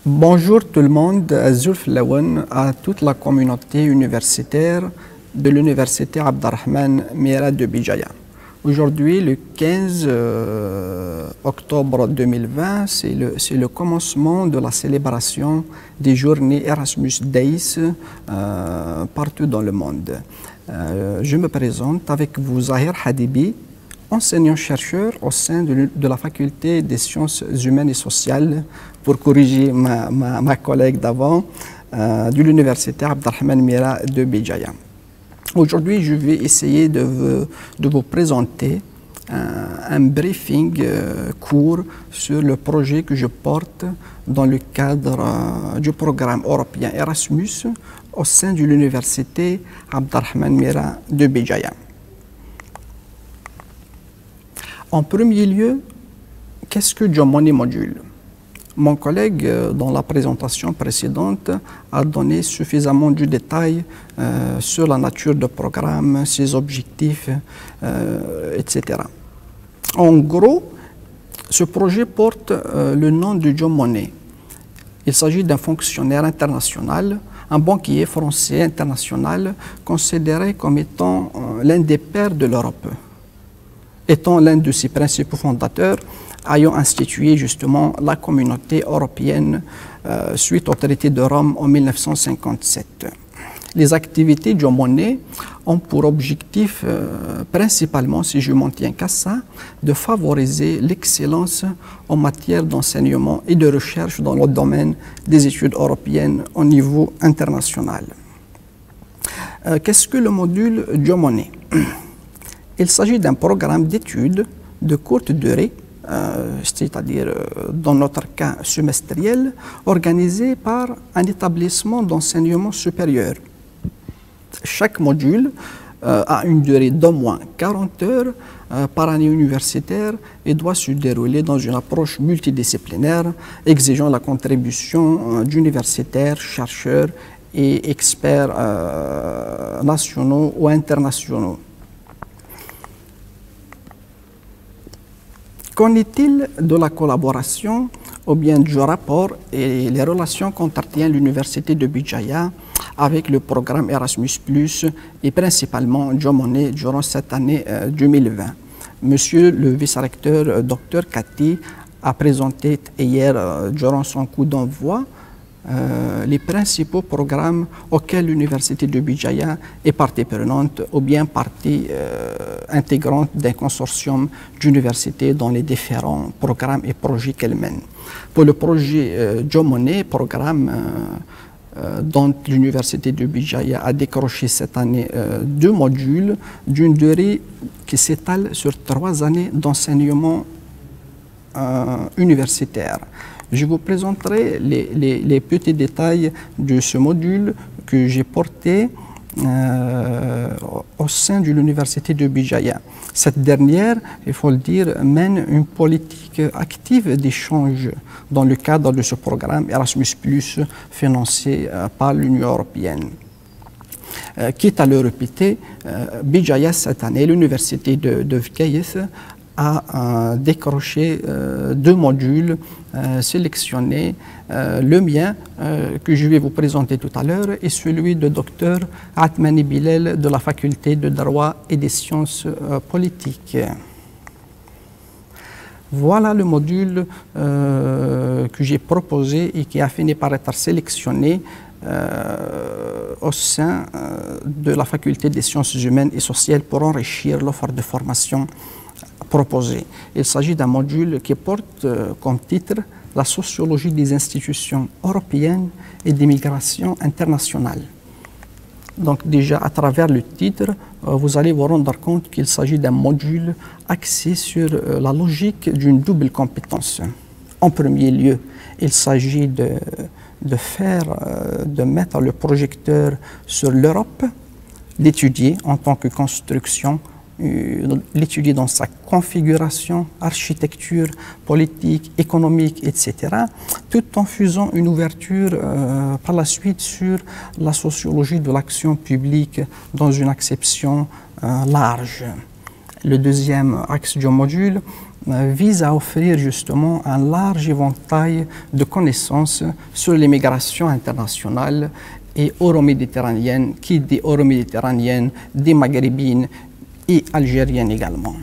Bonjour tout le monde, Azul Flawan, à toute la communauté universitaire de l'Université Abderrahmane Mira de Bijaya. Aujourd'hui, le 15 octobre 2020, c'est le commencement de la célébration des journées Erasmus Days partout dans le monde. Je me présente avec vous, Zahir Hadibi, enseignant-chercheur au sein de la faculté des sciences humaines et sociales, pour corriger ma collègue d'avant, de l'université Abderrahmane Mira de Bijaya. Aujourd'hui, je vais essayer de vous présenter un briefing court sur le projet que je porte dans le cadre du programme européen Erasmus au sein de l'université Abderrahmane Mira de Bijaya. En premier lieu, qu'est-ce que Job Money Module? Mon collègue, dans la présentation précédente, a donné suffisamment de détails sur la nature du programme, ses objectifs, etc. En gros, ce projet porte le nom de Job Money. Il s'agit d'un fonctionnaire international, un banquier français international considéré comme étant l'un des pères de l'Europe. Étant l'un de ses principaux fondateurs, ayant institué justement la communauté européenne suite au traité de Rome en 1957. Les activités de Job Money ont pour objectif principalement, si je m'en tiens qu'à ça, de favoriser l'excellence en matière d'enseignement et de recherche dans le domaine des études européennes au niveau international. Qu'est-ce que le module Job Money? Il s'agit d'un programme d'études de courte durée, c'est-à-dire dans notre cas semestriel, organisé par un établissement d'enseignement supérieur. Chaque module a une durée d'au moins 40 heures par année universitaire et doit se dérouler dans une approche multidisciplinaire, exigeant la contribution d'universitaires, chercheurs et experts nationaux ou internationaux. Qu'en est-il de la collaboration ou bien du rapport et les relations qu'entretient l'Université de Bijaya avec le programme Erasmus+, et principalement Job Money durant cette année 2020? Monsieur le vice-recteur Dr Kati a présenté hier, durant son coup d'envoi, les principaux programmes auxquels l'Université de Bijaya est partie prenante ou bien partie intégrante d'un consortium d'universités dans les différents programmes et projets qu'elle mène. Pour le projet Job Money, programme dont l'Université de Bijaya a décroché cette année 2 modules d'une durée qui s'étale sur 3 années d'enseignement universitaire. Je vous présenterai les petits détails de ce module que j'ai porté au sein de l'Université de Bijaya. Cette dernière, il faut le dire, mène une politique active d'échange dans le cadre de ce programme Erasmus+, financé par l'Union européenne. Quitte à le répéter, Bijaya cette année, l'Université de Vkayeth, a décroché 2 modules sélectionnés. Le mien, que je vais vous présenter tout à l'heure, et celui de Dr Atmani Bilal de la faculté de droit et des sciences politiques. Voilà le module que j'ai proposé et qui a fini par être sélectionné au sein de la faculté des sciences humaines et sociales pour enrichir l'offre de formation proposé. Il s'agit d'un module qui porte comme titre la sociologie des institutions européennes et d'immigration internationale. Donc déjà à travers le titre, vous allez vous rendre compte qu'il s'agit d'un module axé sur la logique d'une double compétence. En premier lieu, il s'agit de mettre le projecteur sur l'Europe, l'étudier en tant que construction, l'étudier dans sa configuration, architecture, politique, économique, etc., tout en faisant une ouverture par la suite sur la sociologie de l'action publique dans une acception large. Le deuxième axe du module vise à offrir justement un large éventail de connaissances sur l'immigration internationale et euro-méditerranéenne, qui dit euro-méditerranéenne, des maghrébines et algériennes également.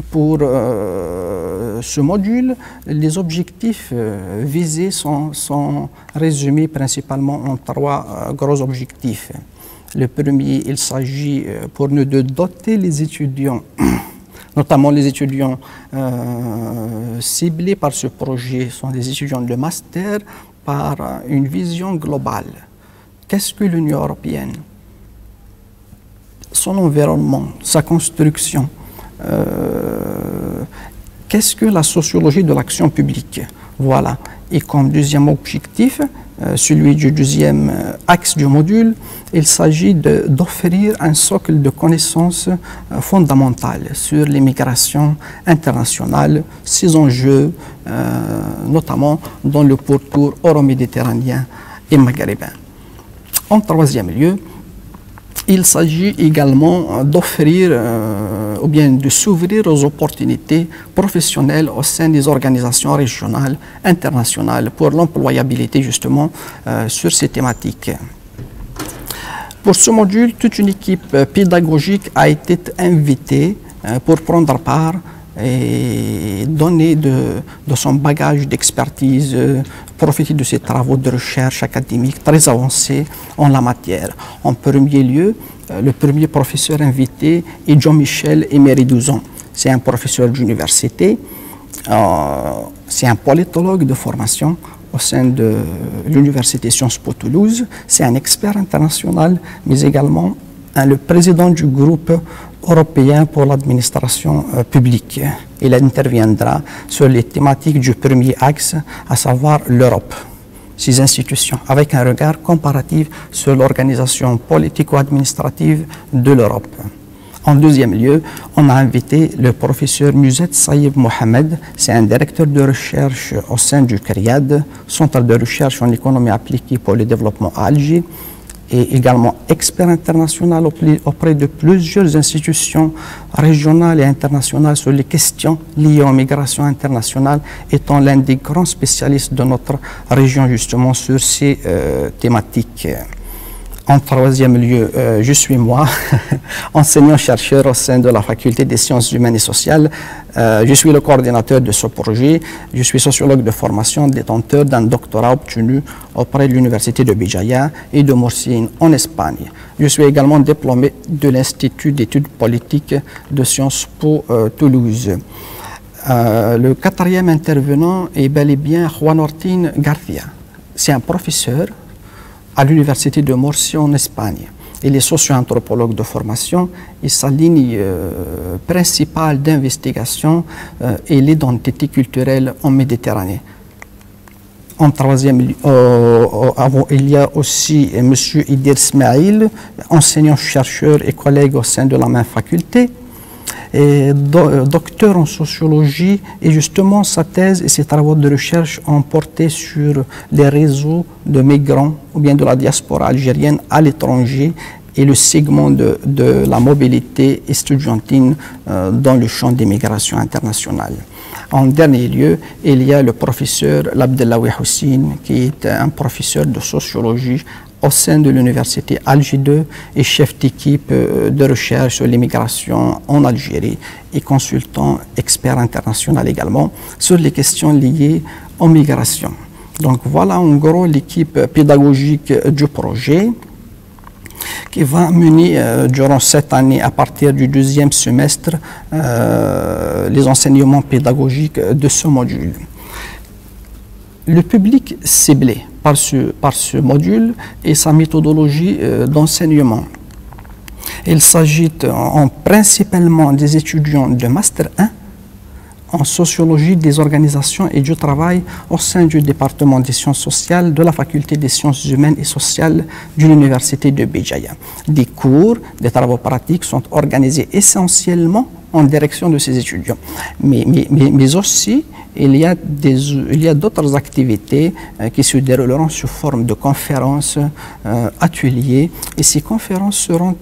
Pour ce module, les objectifs visés sont résumés principalement en trois gros objectifs. Le premier, il s'agit pour nous de doter les étudiants, notamment les étudiants ciblés par ce projet, sont des étudiants de master, par une vision globale. Qu'est-ce que l'Union européenne? Son environnement, sa construction. Qu'est-ce que la sociologie de l'action publique? Voilà. Et comme deuxième objectif, celui du deuxième axe du module, il s'agit d'offrir un socle de connaissances fondamentales sur l'immigration internationale, ses enjeux, notamment dans le pourtour euro-méditerranéen et maghrébin. En troisième lieu, il s'agit également d'offrir ou bien de s'ouvrir aux opportunités professionnelles au sein des organisations régionales, internationales, pour l'employabilité justement sur ces thématiques. Pour ce module, toute une équipe pédagogique a été invitée pour prendre part et donner de son bagage d'expertise, profiter de ses travaux de recherche académique très avancés en la matière. En premier lieu, le premier professeur invité est Jean-Michel Emery-Douzan. C'est un professeur d'université, c'est un politologue de formation au sein de l'Université Sciences Po Toulouse. C'est un expert international, mais également le président du groupe européen pour l'administration publique. Il interviendra sur les thématiques du premier axe, à savoir l'Europe, ses institutions, avec un regard comparatif sur l'organisation politico-administrative de l'Europe. En deuxième lieu, on a invité le professeur Muzet Saïb Mohamed, c'est un directeur de recherche au sein du CRIAD, Centre de recherche en économie appliquée pour le développement à Alger, et également expert international auprès de plusieurs institutions régionales et internationales sur les questions liées aux migrations internationales, étant l'un des grands spécialistes de notre région justement sur ces thématiques. En troisième lieu, je suis moi, enseignant-chercheur au sein de la faculté des sciences humaines et sociales. Je suis le coordinateur de ce projet. Je suis sociologue de formation, détenteur d'un doctorat obtenu auprès de l'université de Béjaïa et de Murcia en Espagne. Je suis également diplômé de l'Institut d'études politiques de Sciences Po Toulouse. Le quatrième intervenant est bel et bien Juan Ortín García. C'est un professeur à l'université de Murcia en Espagne. Il est socio-anthropologue de formation et sa ligne principale d'investigation est l'identité culturelle en Méditerranée. En troisième lieu, il y a aussi M. Idir Smaïl, enseignant-chercheur et collègue au sein de la même faculté, et docteur en sociologie, et justement sa thèse et ses travaux de recherche ont porté sur les réseaux de migrants ou bien de la diaspora algérienne à l'étranger et le segment de la mobilité estudiantine dans le champ des migrations internationales. En dernier lieu, il y a le professeur Labdellaoui Houssine, qui est un professeur de sociologie au sein de l'université Alger 2 et chef d'équipe de recherche sur l'immigration en Algérie et consultant expert international également sur les questions liées aux migrations. Donc voilà en gros l'équipe pédagogique du projet qui va mener durant cette année, à partir du deuxième semestre, les enseignements pédagogiques de ce module. Le public ciblé par ce module et sa méthodologie d'enseignement. Il s'agit principalement des étudiants de Master 1 en sociologie des organisations et du travail au sein du département des sciences sociales de la faculté des sciences humaines et sociales de l'université de Béjaïa. Des cours, des travaux pratiques sont organisés essentiellement en direction de ces étudiants. Mais aussi, il y a d'autres activités qui se dérouleront sous forme de conférences, ateliers, et ces conférences seront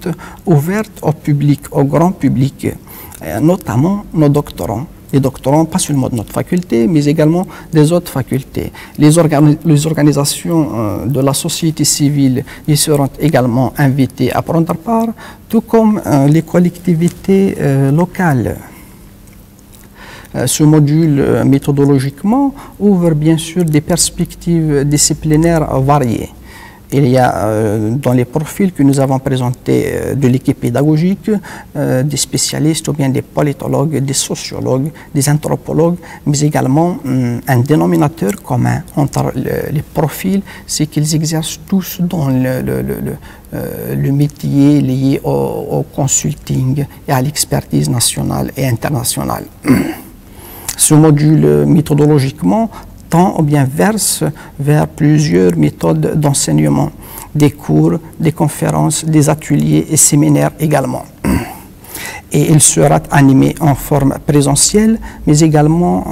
ouvertes au public, au grand public, notamment nos doctorants. Les doctorants, pas seulement de notre faculté, mais également des autres facultés. Les organisations de la société civile y seront également invitées à prendre part, tout comme les collectivités locales. Ce module, méthodologiquement, ouvre bien sûr des perspectives disciplinaires variées. Il y a dans les profils que nous avons présentés de l'équipe pédagogique des spécialistes ou bien des politologues, des sociologues, des anthropologues, mais également un dénominateur commun entre les profils, c'est qu'ils exercent tous dans le métier lié au consulting et à l'expertise nationale et internationale. Ce module, méthodologiquement, tend ou bien verse vers plusieurs méthodes d'enseignement, des cours, des conférences, des ateliers et séminaires également. Et il sera animé en forme présentielle, mais également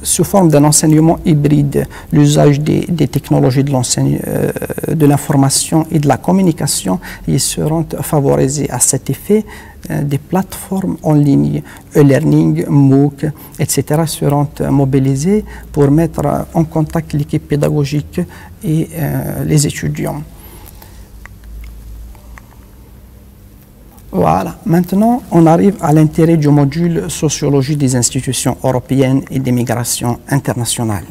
sous forme d'un enseignement hybride. L'usage des technologies de l'information et de la communication y seront favorisés à cet effet. Des plateformes en ligne, e-learning, MOOC, etc. seront mobilisées pour mettre en contact l'équipe pédagogique et les étudiants. Voilà, maintenant on arrive à l'intérêt du module Sociologie des institutions européennes et des migrations internationales.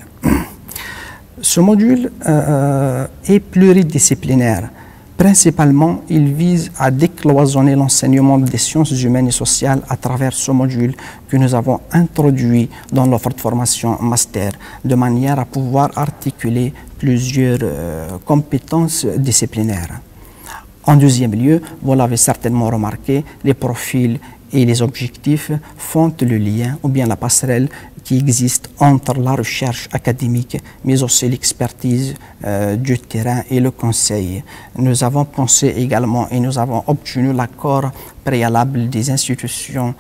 Ce module est pluridisciplinaire. Principalement, il vise à décloisonner l'enseignement des sciences humaines et sociales à travers ce module que nous avons introduit dans l'offre de formation master, de manière à pouvoir articuler plusieurs compétences disciplinaires. En deuxième lieu, vous l'avez certainement remarqué, les profils et les objectifs font le lien ou bien la passerelle qui existe entre la recherche académique, mais aussi l'expertise du terrain et le conseil. Nous avons pensé également et nous avons obtenu l'accord préalable des institutions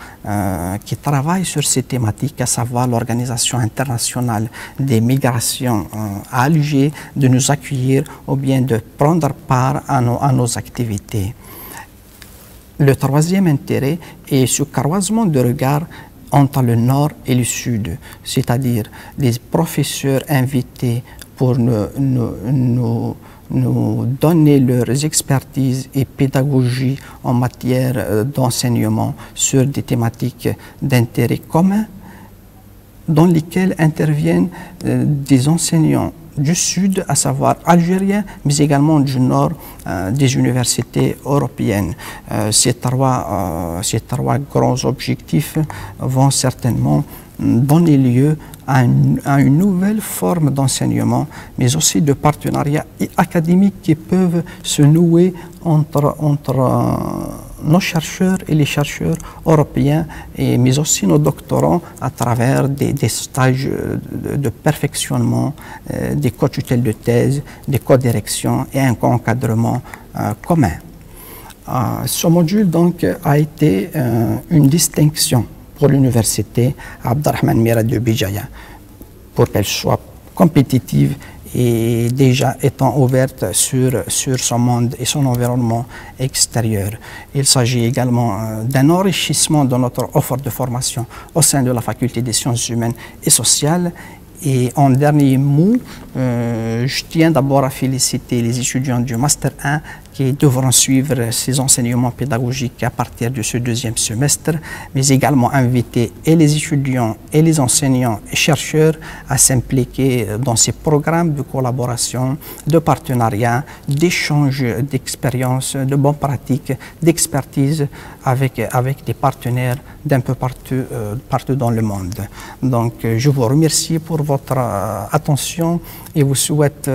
qui travaillent sur ces thématiques, à savoir l'Organisation internationale des migrations à Alger, de nous accueillir ou bien de prendre part à nos activités. Le troisième intérêt est ce croisement de regard entre le nord et le sud, c'est-à-dire des professeurs invités pour nous donner leurs expertises et pédagogie en matière d'enseignement sur des thématiques d'intérêt commun dans lesquelles interviennent des enseignants du sud, à savoir algériens, mais également du nord des universités européennes. Ces trois grands objectifs vont certainement donner lieu à une nouvelle forme d'enseignement, mais aussi de partenariats académiques qui peuvent se nouer entre nos chercheurs et les chercheurs européens, mais aussi nos doctorants à travers des stages de perfectionnement, des co-tutelles de thèse, des co-directions et un co-encadrement commun. Ce module donc a été une distinction pour l'université Abderrahmane Merad de Béjaïa, pour qu'elle soit compétitive et déjà étant ouverte sur son monde et son environnement extérieur. Il s'agit également d'un enrichissement de notre offre de formation au sein de la faculté des sciences humaines et sociales. Et en dernier mot, je tiens d'abord à féliciter les étudiants du Master 1 qui devront suivre ces enseignements pédagogiques à partir de ce deuxième semestre, mais également inviter et les étudiants et les enseignants et chercheurs à s'impliquer dans ces programmes de collaboration, de partenariat, d'échange d'expériences, de bonnes pratiques, d'expertise avec des partenaires d'un peu partout dans le monde. Donc je vous remercie pour votre attention et vous souhaite